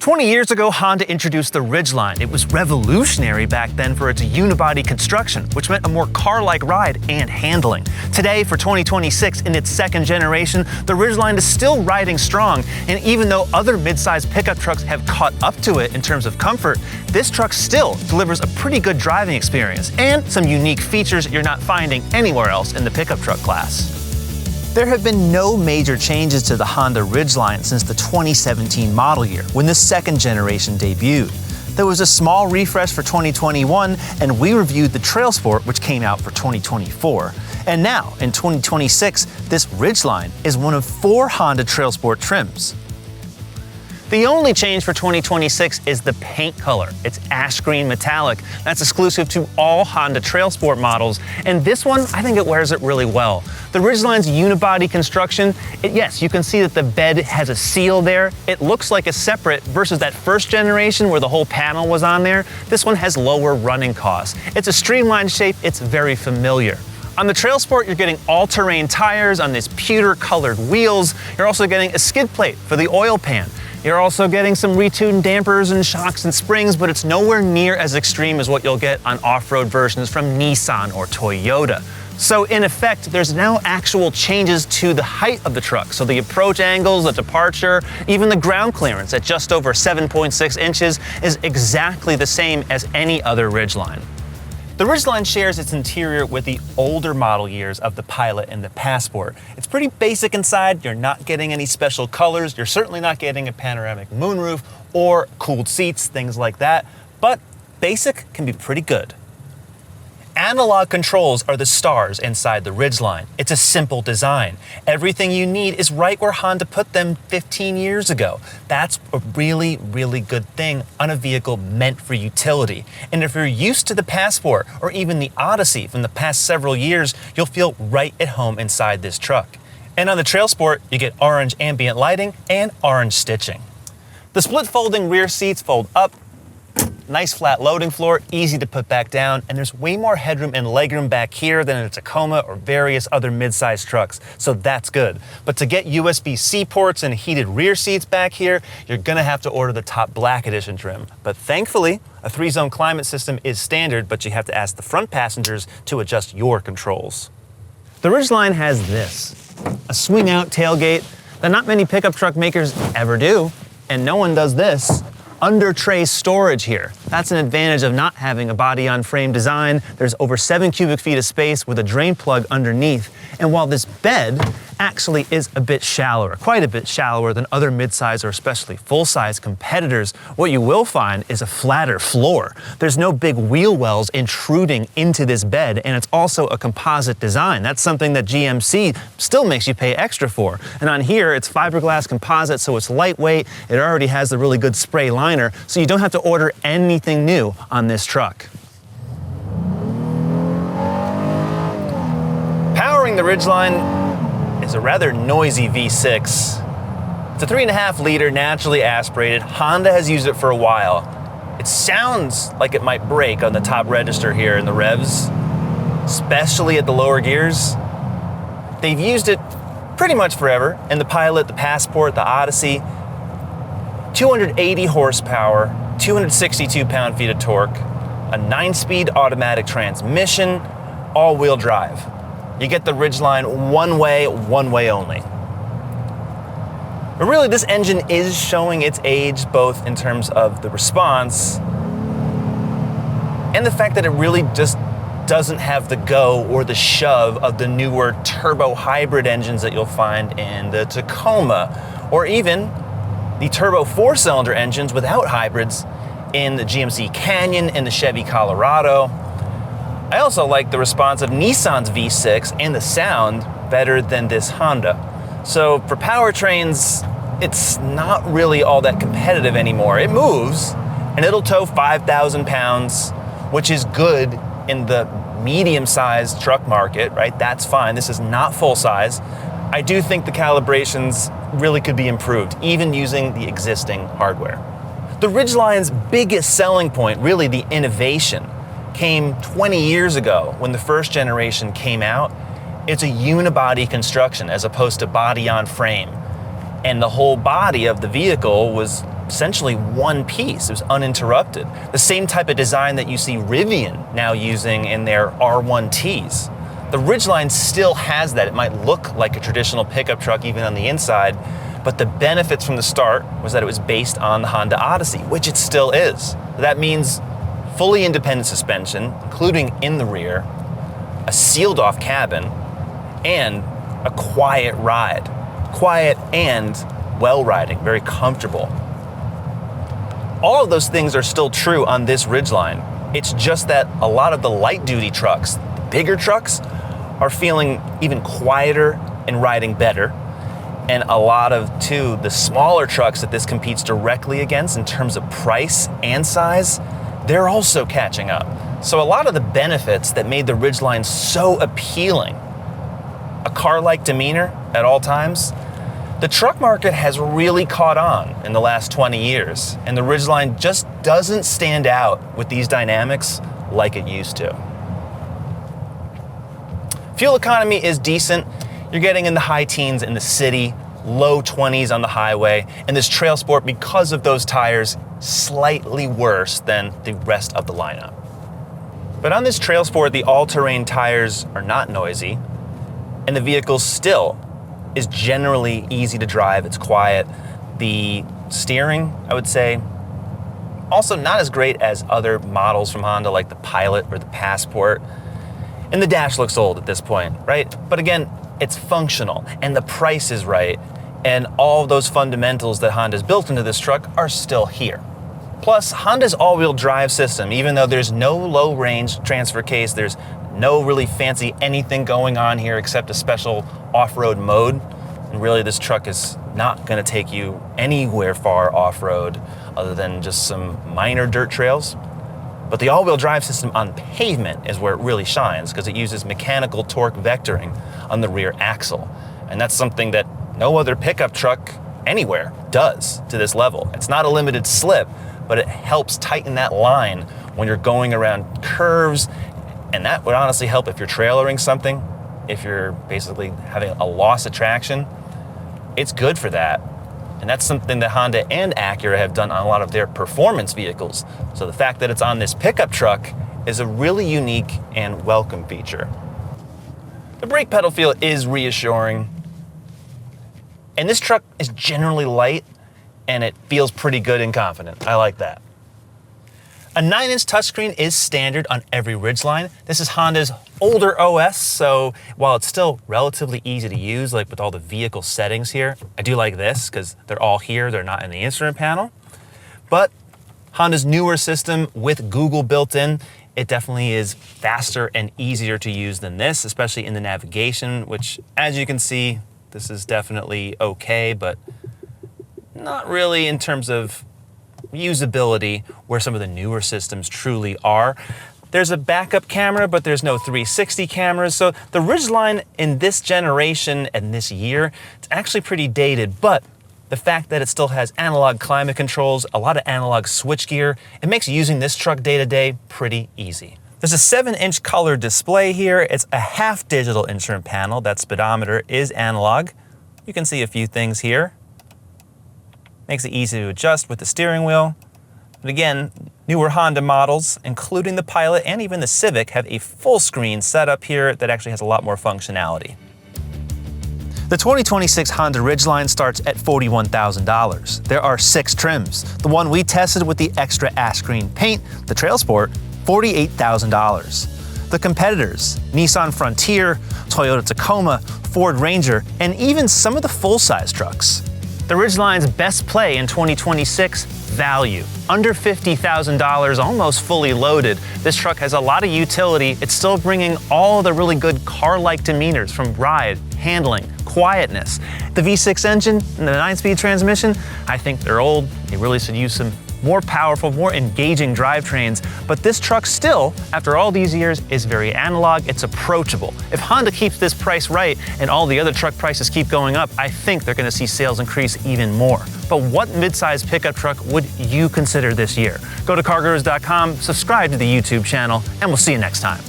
20 years ago, Honda introduced the Ridgeline. It was revolutionary back then for its unibody construction, which meant a more car-like ride and handling. Today, for 2026, in its second generation, the Ridgeline is still riding strong, and even though other midsize pickup trucks have caught up to it in terms of comfort, this truck still delivers a pretty good driving experience and some unique features you're not finding anywhere else in the pickup truck class. There have been no major changes to the Honda Ridgeline since the 2017 model year, when the second generation debuted. There was a small refresh for 2021, and we reviewed the TrailSport, which came out for 2024. And now, in 2026, this Ridgeline is one of 4 Honda TrailSport trims. The only change for 2026 is the paint color. It's ash green metallic. That's exclusive to all Honda TrailSport models, and this one, I think it wears it really well. The Ridgeline's unibody construction, yes, you can see that the bed has a seal there. It looks like a separate versus that first generation where the whole panel was on there. This one has lower running costs. It's a streamlined shape, it's very familiar. On the TrailSport, you're getting all-terrain tires on these pewter-colored wheels. You're also getting a skid plate for the oil pan. You're also getting some retuned dampers and shocks and springs, but it's nowhere near as extreme as what you'll get on off-road versions from Nissan or Toyota. So in effect, there's now actual changes to the height of the truck. So the approach angles, the departure, even the ground clearance at just over 7.6 inches is exactly the same as any other Ridgeline. The Ridgeline shares its interior with the older model years of the Pilot and the Passport. It's pretty basic inside. You're not getting any special colors. You're certainly not getting a panoramic moonroof or cooled seats, things like that. But basic can be pretty good. Analog controls are the stars inside the Ridgeline. It's a simple design. Everything you need is right where Honda put them 15 years ago. That's a really, really good thing on a vehicle meant for utility. And if you're used to the Passport or even the Odyssey from the past several years, you'll feel right at home inside this truck. And on the TrailSport, you get orange ambient lighting and orange stitching. The split folding rear seats fold up. Nice flat loading floor, easy to put back down, and there's way more headroom and legroom back here than in a Tacoma or various other midsize trucks, so that's good. But to get USB-C ports and heated rear seats back here, you're gonna have to order the top black edition trim. But thankfully, a 3-zone climate system is standard, but you have to ask the front passengers to adjust your controls. The Ridgeline has this, a swing-out tailgate that not many pickup truck makers ever do, and no one does this. Under tray storage here. That's an advantage of not having a body-on-frame design. There's over 7 cubic feet of space with a drain plug underneath. And while this bed actually is a bit shallower, quite a bit shallower than other midsize or especially full-size competitors, what you will find is a flatter floor. There's no big wheel wells intruding into this bed, and it's also a composite design. That's something that GMC still makes you pay extra for. And on here, it's fiberglass composite, so it's lightweight. It already has the really good spray liner, so you don't have to order anything new on this truck. Powering the Ridgeline is a rather noisy V6. It's a 3.5-liter naturally aspirated. Honda has used it for a while. It sounds like it might break on the top register here in the revs, especially at the lower gears. They've used it pretty much forever in the Pilot, the Passport, the Odyssey. 280 horsepower, 262 pound-feet of torque, a 9-speed automatic transmission, all-wheel drive. You get the Ridgeline one way only. But really, this engine is showing its age, both in terms of the response and the fact that it really just doesn't have the go or the shove of the newer turbo hybrid engines that you'll find in the Tacoma, or even the turbo 4-cylinder engines without hybrids in the GMC Canyon and the Chevy Colorado. I also like the response of Nissan's V6 and the sound better than this Honda. So for powertrains, it's not really all that competitive anymore. It moves, and it'll tow 5,000 pounds, which is good in the medium-sized truck market, right? That's fine. This is not full size. I do think the calibrations really could be improved, even using the existing hardware. The Ridgeline's biggest selling point, really the innovation, came 20 years ago when the first generation came out. It's a unibody construction as opposed to body on frame. And the whole body of the vehicle was essentially one piece. It was uninterrupted. The same type of design that you see Rivian now using in their R1Ts. The Ridgeline still has that. It might look like a traditional pickup truck even on the inside, but the benefits from the start was that it was based on the Honda Odyssey, which it still is. That means fully independent suspension, including in the rear, a sealed off cabin, and a quiet ride. Quiet and well riding, very comfortable. All of those things are still true on this Ridgeline. It's just that a lot of the light duty trucks, the bigger trucks, are feeling even quieter and riding better. And a lot of, too, the smaller trucks that this competes directly against in terms of price and size, they're also catching up. So a lot of the benefits that made the Ridgeline so appealing, a car-like demeanor at all times, the truck market has really caught on in the last 20 years, and the Ridgeline just doesn't stand out with these dynamics like it used to. Fuel economy is decent. You're getting in the high teens in the city, low 20s on the highway, and this TrailSport, because of those tires, slightly worse than the rest of the lineup. But on this TrailSport, the all-terrain tires are not noisy, and the vehicle still is generally easy to drive. It's quiet. The steering, I would say, also not as great as other models from Honda like the Pilot or the Passport. And the dash looks old at this point, right? But again, it's functional and the price is right, and all those fundamentals that Honda's built into this truck are still here. Plus, Honda's all-wheel drive system, even though there's no low-range transfer case, there's no really fancy anything going on here except a special off-road mode. And really, this truck is not gonna take you anywhere far off-road other than just some minor dirt trails. But the all-wheel drive system on pavement is where it really shines because it uses mechanical torque vectoring on the rear axle. And that's something that no other pickup truck anywhere does to this level. It's not a limited slip, but it helps tighten that line when you're going around curves. And that would honestly help if you're trailering something, if you're basically having a loss of traction. It's good for that. And that's something that Honda and Acura have done on a lot of their performance vehicles. So the fact that it's on this pickup truck is a really unique and welcome feature. The brake pedal feel is reassuring. And this truck is generally light and it feels pretty good and confident. I like that. A 9-inch touchscreen is standard on every Ridgeline. This is Honda's older OS, so while it's still relatively easy to use, like with all the vehicle settings here, I do like this because they're all here, they're not in the instrument panel. But Honda's newer system with Google built in, it definitely is faster and easier to use than this, especially in the navigation, which, as you can see, this is definitely okay, but not really in terms of usability where some of the newer systems truly are. There's a backup camera, but there's no 360 cameras. So the Ridgeline in this generation and this year, it's actually pretty dated, but the fact that it still has analog climate controls, a lot of analog switchgear, it makes using this truck day to day pretty easy. There's a 7-inch color display here. It's a half digital instrument panel. That speedometer is analog. You can see a few things here. Makes it easy to adjust with the steering wheel. But again, newer Honda models, including the Pilot and even the Civic, have a full screen setup here that actually has a lot more functionality. The 2026 Honda Ridgeline starts at $41,000. There are 6 trims. The one we tested with the extra ash green paint, the TrailSport, $48,000. The competitors, Nissan Frontier, Toyota Tacoma, Ford Ranger, and even some of the full-size trucks. The Ridgeline's best play in 2026, value. Under $50,000, almost fully loaded. This truck has a lot of utility. It's still bringing all the really good car-like demeanors from ride, handling, quietness. The V6 engine and the 9-speed transmission, I think they're old. They really should use some more powerful, more engaging drivetrains, but this truck still, after all these years, is very analog, it's approachable. If Honda keeps this price right and all the other truck prices keep going up, I think they're gonna see sales increase even more. But what midsize pickup truck would you consider this year? Go to CarGurus.com, subscribe to the YouTube channel, and we'll see you next time.